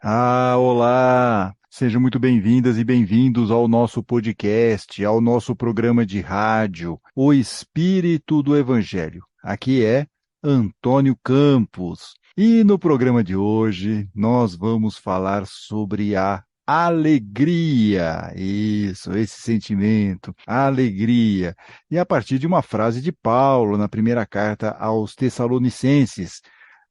Olá! Sejam muito bem-vindas e bem-vindos ao nosso podcast, ao nosso programa de rádio, O Espírito do Evangelho. Aqui é Antônio Campos. E no programa de hoje nós vamos falar sobre a alegria. Isso, esse sentimento, a alegria. E a partir de uma frase de Paulo na primeira carta aos Tessalonicenses: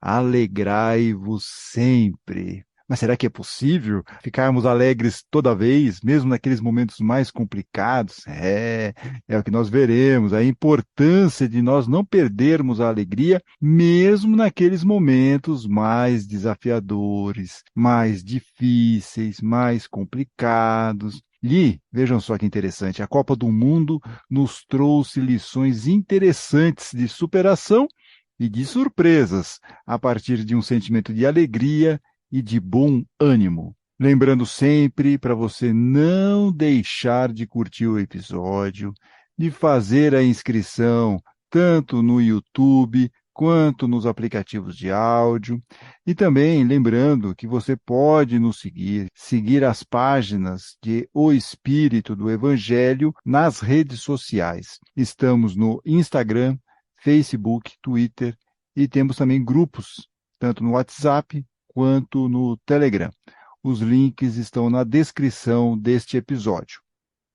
alegrai-vos sempre. Mas será que é possível ficarmos alegres toda vez, mesmo naqueles momentos mais complicados? É o que nós veremos, a importância de nós não perdermos a alegria, mesmo naqueles momentos mais desafiadores, mais difíceis, mais complicados. E, vejam só que interessante, a Copa do Mundo nos trouxe lições interessantes de superação e de surpresas a partir de um sentimento de alegria e de bom ânimo. Lembrando sempre para você não deixar de curtir o episódio, de fazer a inscrição tanto no YouTube quanto nos aplicativos de áudio. E também lembrando que você pode nos seguir as páginas de O Espírito do Evangelho nas redes sociais. Estamos no Instagram, Facebook, Twitter e temos também grupos, tanto no WhatsApp quanto no Telegram. Os links estão na descrição deste episódio.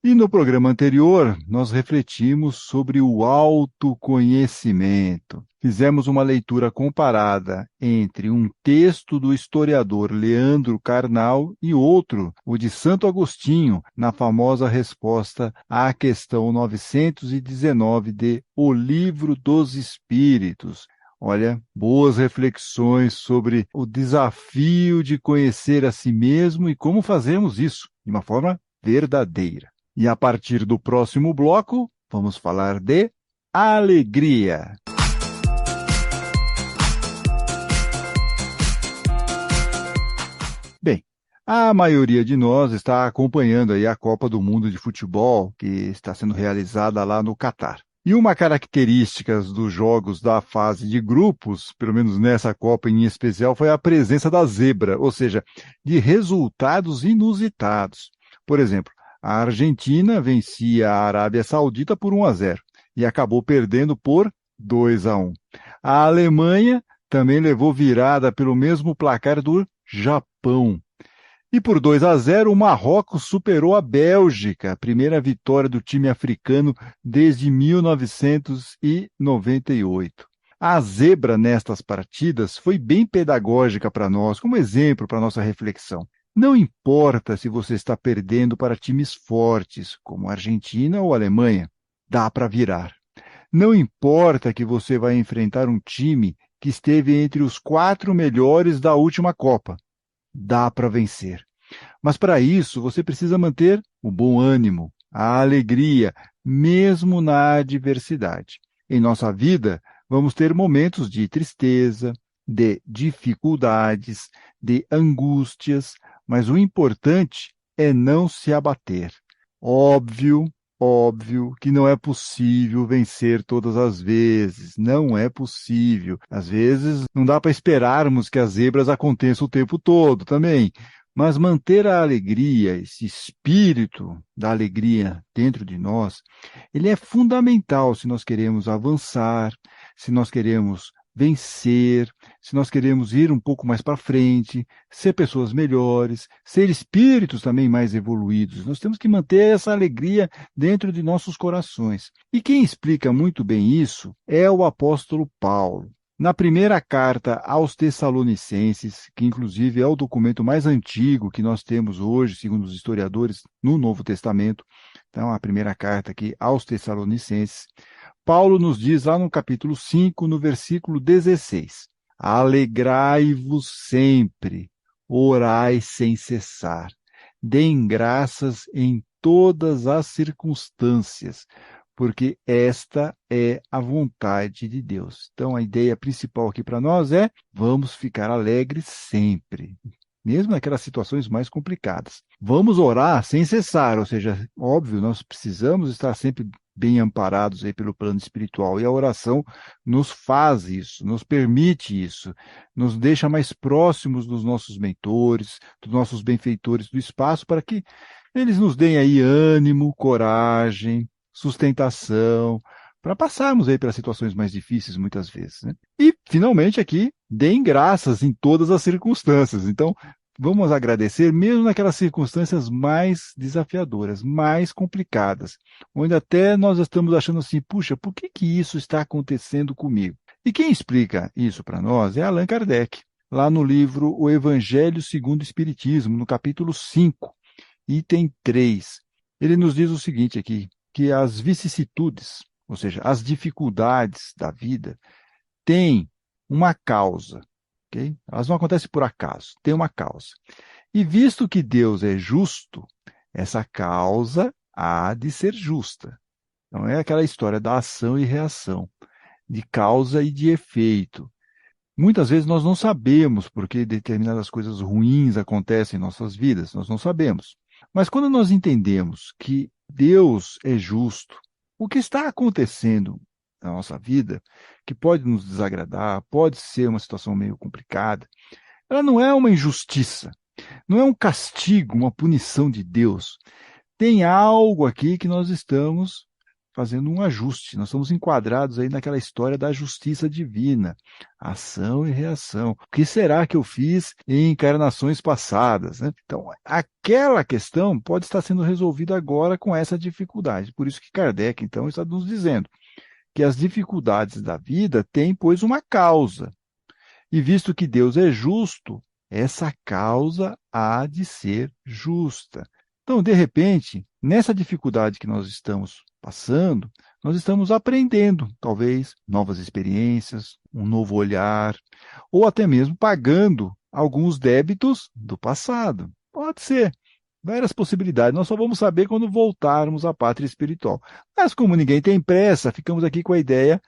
E no programa anterior, nós refletimos sobre o autoconhecimento. Fizemos uma leitura comparada entre um texto do historiador Leandro Carnal e outro, o de Santo Agostinho, na famosa resposta à questão 919 de O Livro dos Espíritos. Olha, boas reflexões sobre o desafio de conhecer a si mesmo e como fazemos isso de uma forma verdadeira. E a partir do próximo bloco, vamos falar de alegria. Bem, a maioria de nós está acompanhando aí a Copa do Mundo de Futebol, que está sendo realizada lá no Catar. E uma característica dos jogos da fase de grupos, pelo menos nessa Copa em especial, foi a presença da zebra, ou seja, de resultados inusitados. Por exemplo, a Argentina vencia a Arábia Saudita por 1-0 e acabou perdendo por 2-1. A Alemanha também levou virada pelo mesmo placar do Japão. E por 2-0, o Marrocos superou a Bélgica, a primeira vitória do time africano desde 1998. A zebra nestas partidas foi bem pedagógica para nós, como exemplo para nossa reflexão. Não importa se você está perdendo para times fortes, como a Argentina ou a Alemanha, dá para virar. Não importa que você vai enfrentar um time que esteve entre os 4 melhores da última Copa, dá para vencer. Mas para isso você precisa manter o bom ânimo, a alegria, mesmo na adversidade. Em nossa vida, vamos ter momentos de tristeza, de dificuldades, de angústias, mas o importante é não se abater. Óbvio que não é possível vencer todas as vezes, não é possível. Às vezes não dá para esperarmos que as zebras aconteçam o tempo todo também. Mas manter a alegria, esse espírito da alegria dentro de nós, ele é fundamental se nós queremos avançar, se nós queremos vencer, se nós queremos ir um pouco mais para frente, ser pessoas melhores, ser espíritos também mais evoluídos. Nós temos que manter essa alegria dentro de nossos corações. E quem explica muito bem isso é o apóstolo Paulo. Na primeira carta aos Tessalonicenses, que inclusive é o documento mais antigo que nós temos hoje, segundo os historiadores, no Novo Testamento, então a primeira carta aqui aos Tessalonicenses, Paulo nos diz lá no capítulo 5, no versículo 16, alegrai-vos sempre, orai sem cessar, deem graças em todas as circunstâncias, porque esta é a vontade de Deus. Então, a ideia principal aqui para nós é: vamos ficar alegres sempre. mesmo naquelas situações mais complicadas. Vamos orar sem cessar, ou seja, óbvio, nós precisamos estar sempre bem amparados aí pelo plano espiritual, e a oração nos faz isso, nos permite isso, nos deixa mais próximos dos nossos mentores, dos nossos benfeitores do espaço, para que eles nos deem aí ânimo, coragem, sustentação, para passarmos aí pelas situações mais difíceis muitas vezes, né? E, finalmente, aqui, deem graças em todas as circunstâncias. Então, vamos agradecer mesmo naquelas circunstâncias mais desafiadoras, mais complicadas, onde até nós estamos achando assim, puxa, por que que isso está acontecendo comigo? E quem explica isso para nós é Allan Kardec, lá no livro O Evangelho segundo o Espiritismo, no capítulo 5, item 3. Ele nos diz o seguinte aqui, que as vicissitudes, ou seja, as dificuldades da vida, têm uma causa. Okay? Elas não acontecem por acaso, tem uma causa. E visto que Deus é justo, essa causa há de ser justa. Não é aquela história da ação e reação, de causa e de efeito. Muitas vezes nós não sabemos por que determinadas coisas ruins acontecem em nossas vidas, nós não sabemos. Mas quando nós entendemos que Deus é justo, o que está acontecendo na nossa vida, que pode nos desagradar, pode ser uma situação meio complicada, ela não é uma injustiça, não é um castigo, uma punição de Deus. Tem algo aqui que nós estamos fazendo um ajuste, nós estamos enquadrados aí naquela história da justiça divina, ação e reação. O que será que eu fiz em encarnações passadas, né? Então, aquela questão pode estar sendo resolvida agora com essa dificuldade. Por isso que Kardec, então, está nos dizendo que as dificuldades da vida têm, pois, uma causa. E visto que Deus é justo, essa causa há de ser justa. Então, de repente, nessa dificuldade que nós estamos passando, nós estamos aprendendo, talvez, novas experiências, um novo olhar, ou até mesmo pagando alguns débitos do passado. Pode ser. Várias possibilidades. Nós só vamos saber quando voltarmos à pátria espiritual. Mas como ninguém tem pressa, ficamos aqui com a ideia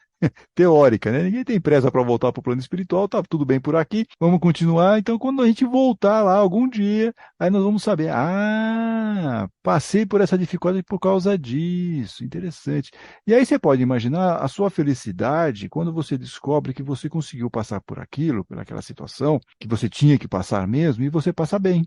teórica, né? Ninguém tem pressa para voltar para o plano espiritual, tá tudo bem por aqui, vamos continuar. Então, quando a gente voltar lá algum dia, aí nós vamos saber, passei por essa dificuldade por causa disso, interessante. E aí você pode imaginar a sua felicidade quando você descobre que você conseguiu passar por aquilo, por aquela situação, que você tinha que passar mesmo, e você passa bem.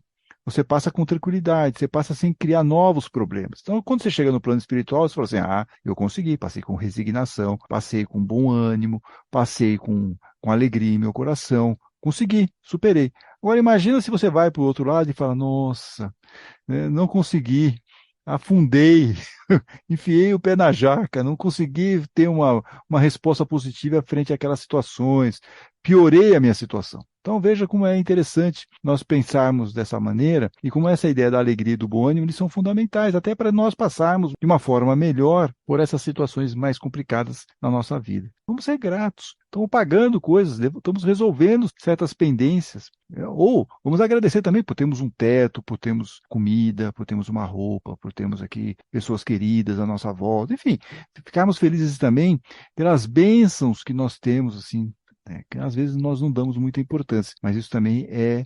Você passa com tranquilidade, você passa sem criar novos problemas. Então, quando você chega no plano espiritual, você fala assim, eu consegui, passei com resignação, passei com bom ânimo, passei com alegria em meu coração, consegui, superei. Agora, imagina se você vai para o outro lado e fala, nossa, né, não consegui, afundei, enfiei o pé na jaca, não consegui ter uma resposta positiva frente àquelas situações, piorei a minha situação. Então veja como é interessante nós pensarmos dessa maneira e como essa ideia da alegria e do bom ânimo eles são fundamentais, até para nós passarmos de uma forma melhor por essas situações mais complicadas na nossa vida. Vamos ser gratos, estamos pagando coisas, estamos resolvendo certas pendências. Ou vamos agradecer também por termos um teto, por termos comida, por termos uma roupa, por termos aqui pessoas queridas à nossa volta, enfim, ficarmos felizes também pelas bênçãos que nós temos, assim, que às vezes nós não damos muita importância, mas isso também é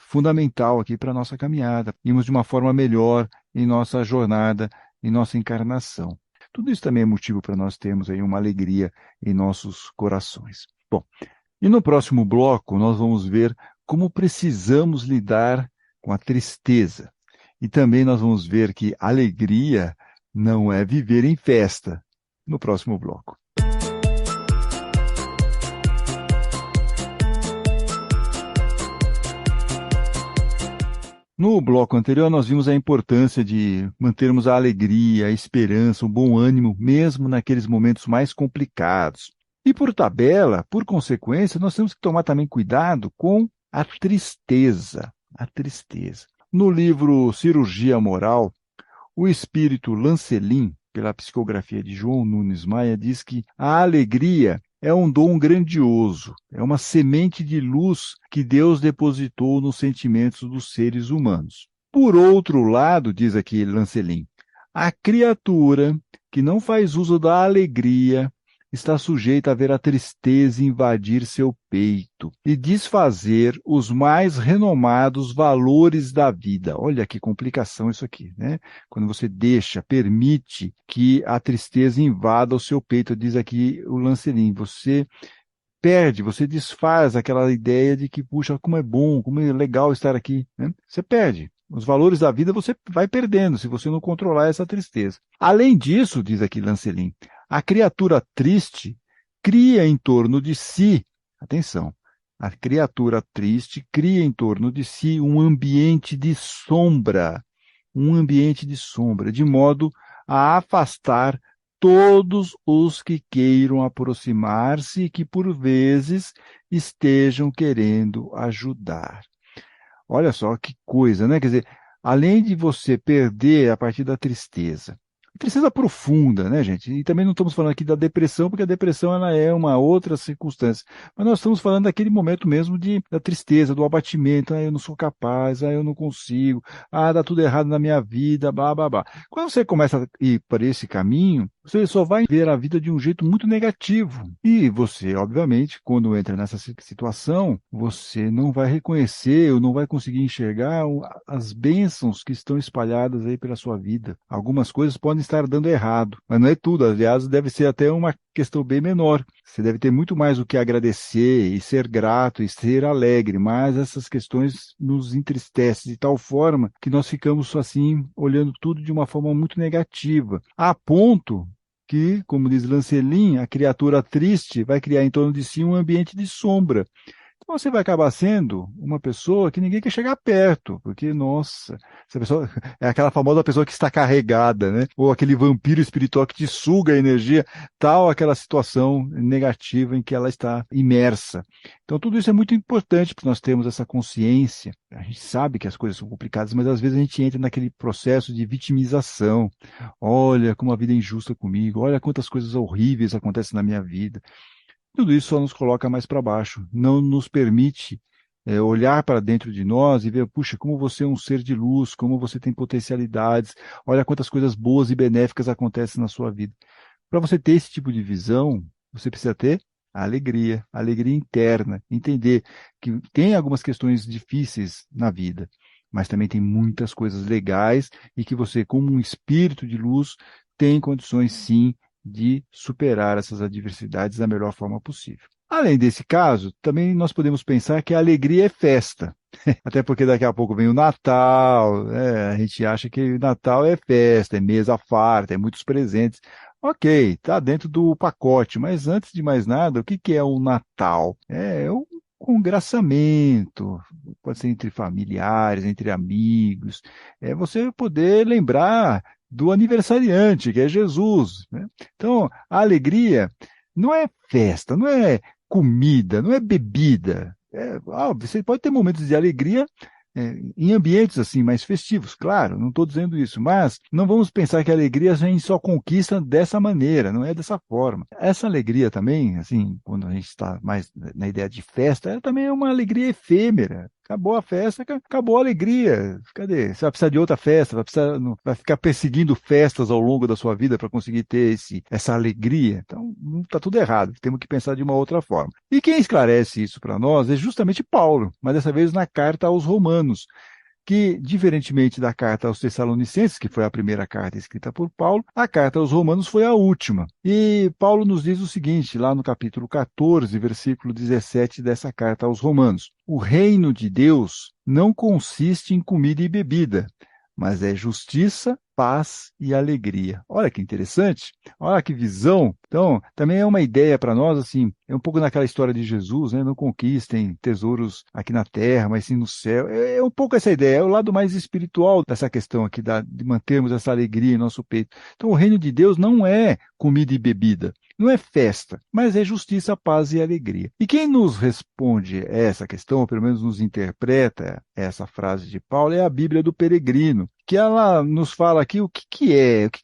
fundamental aqui para a nossa caminhada, irmos de uma forma melhor em nossa jornada, em nossa encarnação. Tudo isso também é motivo para nós termos aí uma alegria em nossos corações. Bom, e no próximo bloco nós vamos ver como precisamos lidar com a tristeza. E também nós vamos ver que alegria não é viver em festa, no próximo bloco. No bloco anterior, nós vimos a importância de mantermos a alegria, a esperança, o bom ânimo, mesmo naqueles momentos mais complicados. E por tabela, por consequência, nós temos que tomar também cuidado com a tristeza. A tristeza. No livro Cirurgia Moral, o espírito Lancelin, pela psicografia de João Nunes Maia, diz que a alegria é um dom grandioso, é uma semente de luz que Deus depositou nos sentimentos dos seres humanos. Por outro lado, diz aqui Lancelin, a criatura que não faz uso da alegria está sujeita a ver a tristeza invadir seu peito e desfazer os mais renomados valores da vida. Olha que complicação isso aqui, né? Quando você deixa, permite que a tristeza invada o seu peito, diz aqui o Lancelin, você perde, você desfaz aquela ideia de que, puxa, como é bom, como é legal estar aqui, né? Você perde. Os valores da vida você vai perdendo se você não controlar essa tristeza. Além disso, diz aqui Lancelin, a criatura triste cria em torno de si, atenção, a criatura triste cria em torno de si um ambiente de sombra, de modo a afastar todos os que queiram aproximar-se e que, por vezes, estejam querendo ajudar. Olha só que coisa, né? Quer dizer, além de você perder a partir da tristeza, tristeza profunda, né, gente? E também não estamos falando aqui da depressão, porque a depressão ela é uma outra circunstância. Mas nós estamos falando daquele momento mesmo da tristeza, do abatimento. Ah, eu não sou capaz, ah, eu não consigo, ah, dá tudo errado na minha vida, blá, blá, blá. Quando você começa a ir para esse caminho, você só vai ver a vida de um jeito muito negativo. E você, obviamente, quando entra nessa situação, você não vai reconhecer ou não vai conseguir enxergar as bênçãos que estão espalhadas aí pela sua vida. Algumas coisas podem estar dando errado, mas não é tudo. Aliás, deve ser até uma questão bem menor. Você deve ter muito mais o que agradecer e ser grato e ser alegre, mas essas questões nos entristecem de tal forma que nós ficamos assim, olhando tudo de uma forma muito negativa, a ponto que, como diz Lancelin, a criatura triste vai criar em torno de si um ambiente de sombra. Então você vai acabar sendo uma pessoa que ninguém quer chegar perto, porque, nossa, essa pessoa é aquela famosa pessoa que está carregada, né? Ou aquele vampiro espiritual que te suga a energia, tal aquela situação negativa em que ela está imersa. Então tudo isso é muito importante para nós termos essa consciência. A gente sabe que as coisas são complicadas, mas às vezes a gente entra naquele processo de vitimização. Olha como a vida é injusta comigo, olha quantas coisas horríveis acontecem na minha vida. Tudo isso só nos coloca mais para baixo, não nos permite olhar para dentro de nós e ver, puxa, como você é um ser de luz, como você tem potencialidades, olha quantas coisas boas e benéficas acontecem na sua vida. Para você ter esse tipo de visão, você precisa ter a alegria interna, entender que tem algumas questões difíceis na vida, mas também tem muitas coisas legais e que você, como um espírito de luz, tem condições sim de superar essas adversidades da melhor forma possível. Além desse caso, também nós podemos pensar que a alegria é festa. Até porque daqui a pouco vem o Natal, né? A gente acha que o Natal é festa, é mesa farta, é muitos presentes. Ok, está dentro do pacote, mas antes de mais nada, o que que é o Natal? É um congraçamento, pode ser entre familiares, entre amigos, é você poder lembrar do aniversariante, que é Jesus, né? Então, a alegria não é festa, não é comida, não é bebida. Você pode ter momentos de alegria em ambientes assim mais festivos, claro, não estou dizendo isso, mas não vamos pensar que a alegria a gente só conquista dessa maneira, não é dessa forma. Essa alegria também, assim, quando a gente está mais na ideia de festa, ela também é uma alegria efêmera. Acabou a festa, acabou a alegria. Cadê? Você vai precisar de outra festa, vai ficar perseguindo festas ao longo da sua vida para conseguir ter essa alegria. Então, está tudo errado. Temos que pensar de uma outra forma. E quem esclarece isso para nós é justamente Paulo, mas dessa vez na carta aos Romanos, que, diferentemente da carta aos Tessalonicenses, que foi a primeira carta escrita por Paulo, a carta aos Romanos foi a última. E Paulo nos diz o seguinte, lá no capítulo 14, versículo 17 dessa carta aos Romanos: o reino de Deus não consiste em comida e bebida, mas é justiça, paz e alegria. Olha que interessante, olha que visão. Então, também é uma ideia para nós, assim, é um pouco naquela história de Jesus, né? Não conquistem tesouros aqui na terra, mas sim no céu. É um pouco essa ideia, é o lado mais espiritual dessa questão aqui, de mantermos essa alegria em nosso peito. Então, o reino de Deus não é comida e bebida, não é festa, mas é justiça, paz e alegria. E quem nos responde essa questão, ou pelo menos nos interpreta essa frase de Paulo, é a Bíblia do Peregrino, que ela nos fala aqui o que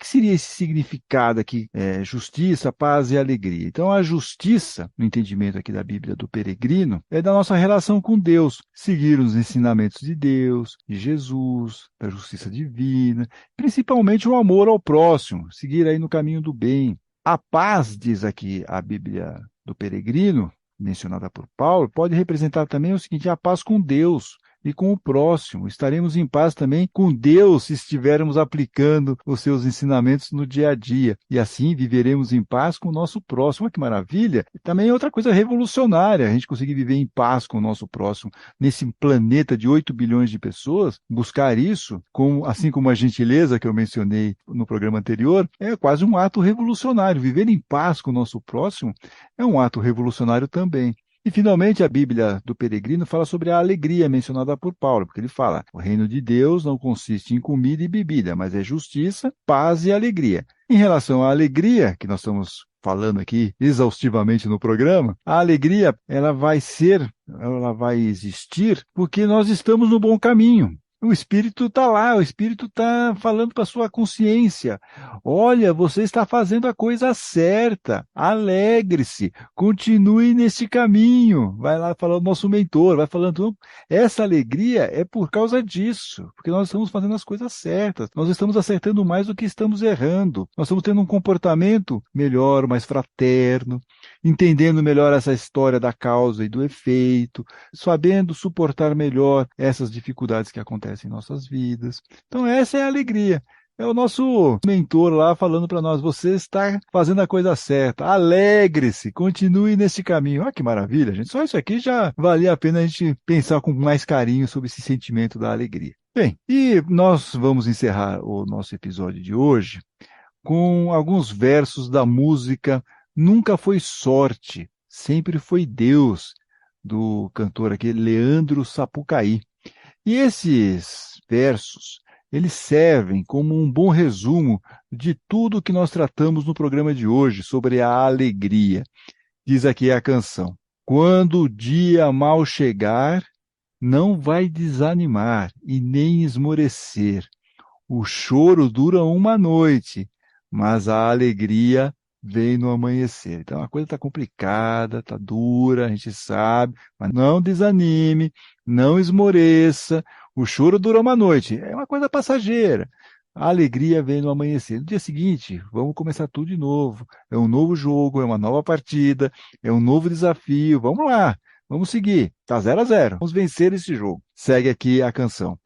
seria esse significado aqui, justiça, paz e alegria. Então, a justiça, no entendimento aqui da Bíblia do Peregrino, é da nossa relação com Deus, seguir os ensinamentos de Deus, de Jesus, da justiça divina, principalmente o amor ao próximo, seguir aí no caminho do bem. A paz, diz aqui a Bíblia do Peregrino, mencionada por Paulo, pode representar também o seguinte: a paz com Deus e com o próximo. Estaremos em paz também com Deus se estivermos aplicando os seus ensinamentos no dia a dia. E assim viveremos em paz com o nosso próximo. Olha que maravilha! Também é outra coisa revolucionária, a gente conseguir viver em paz com o nosso próximo nesse planeta de 8 bilhões de pessoas. Buscar isso, assim como a gentileza que eu mencionei no programa anterior, é quase um ato revolucionário. Viver em paz com o nosso próximo é um ato revolucionário também. E, finalmente, a Bíblia do Peregrino fala sobre a alegria mencionada por Paulo, porque ele fala: o reino de Deus não consiste em comida e bebida, mas é justiça, paz e alegria. Em relação à alegria, que nós estamos falando aqui exaustivamente no programa, a alegria ela vai existir porque nós estamos no bom caminho. O Espírito está lá, o Espírito está falando para a sua consciência. Olha, você está fazendo a coisa certa. Alegre-se, continue nesse caminho. Vai lá falando nosso mentor, vai falando, essa alegria é por causa disso, porque nós estamos fazendo as coisas certas. Nós estamos acertando mais do que estamos errando. Nós estamos tendo um comportamento melhor, mais fraterno, entendendo melhor essa história da causa e do efeito, sabendo suportar melhor essas dificuldades que acontecem em nossas vidas. Então essa é a alegria. É o nosso mentor lá falando para nós: você está fazendo a coisa certa, alegre-se, continue nesse caminho. Olha que maravilha, gente. Só isso aqui já valia a pena a gente pensar com mais carinho sobre esse sentimento da alegria. Bem, e nós vamos encerrar o nosso episódio de hoje com alguns versos da música Nunca Foi Sorte, Sempre Foi Deus, do cantor aqui Leandro Sapucaí. E esses versos, eles servem como um bom resumo de tudo que nós tratamos no programa de hoje sobre a alegria. Diz aqui a canção: quando o dia mal chegar, não vai desanimar e nem esmorecer. O choro dura uma noite, mas a alegria vem no amanhecer. Então a coisa está complicada, está dura, a gente sabe, mas não desanime, não esmoreça. O choro dura uma noite, é uma coisa passageira. A alegria vem no amanhecer. No dia seguinte, vamos começar tudo de novo. É um novo jogo, é uma nova partida, é um novo desafio. Vamos lá, vamos seguir. Está 0-0. Vamos vencer esse jogo. Segue aqui a canção.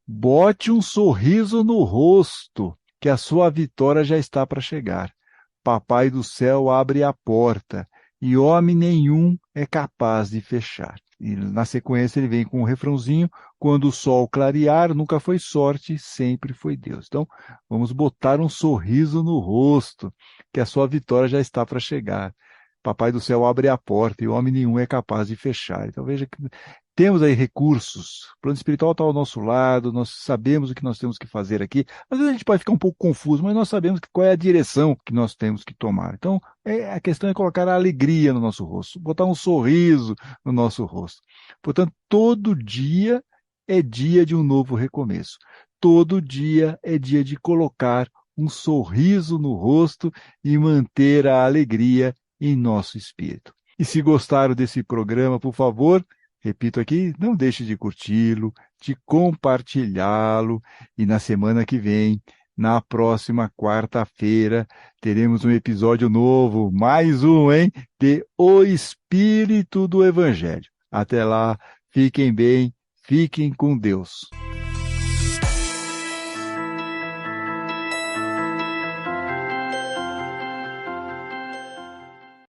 Bote um sorriso no rosto, que a sua vitória já está para chegar. Papai do céu abre a porta, e homem nenhum é capaz de fechar. E na sequência ele vem com um refrãozinho: quando o sol clarear, nunca foi sorte, sempre foi Deus. Então, vamos botar um sorriso no rosto, que a sua vitória já está para chegar. Papai do céu abre a porta e homem nenhum é capaz de fechar. Então veja que temos aí recursos, o plano espiritual está ao nosso lado, nós sabemos o que nós temos que fazer aqui. Às vezes a gente pode ficar um pouco confuso, mas nós sabemos qual é a direção que nós temos que tomar. Então, a questão é colocar a alegria no nosso rosto, botar um sorriso no nosso rosto. Portanto, todo dia é dia de um novo recomeço. Todo dia é dia de colocar um sorriso no rosto e manter a alegria em nosso espírito. E se gostaram desse programa, por favor, repito aqui, não deixe de curti-lo, de compartilhá-lo. E na semana que vem, na próxima quarta-feira, teremos um episódio novo, mais um, hein? De O Espírito do Evangelho. Até lá, fiquem bem, fiquem com Deus.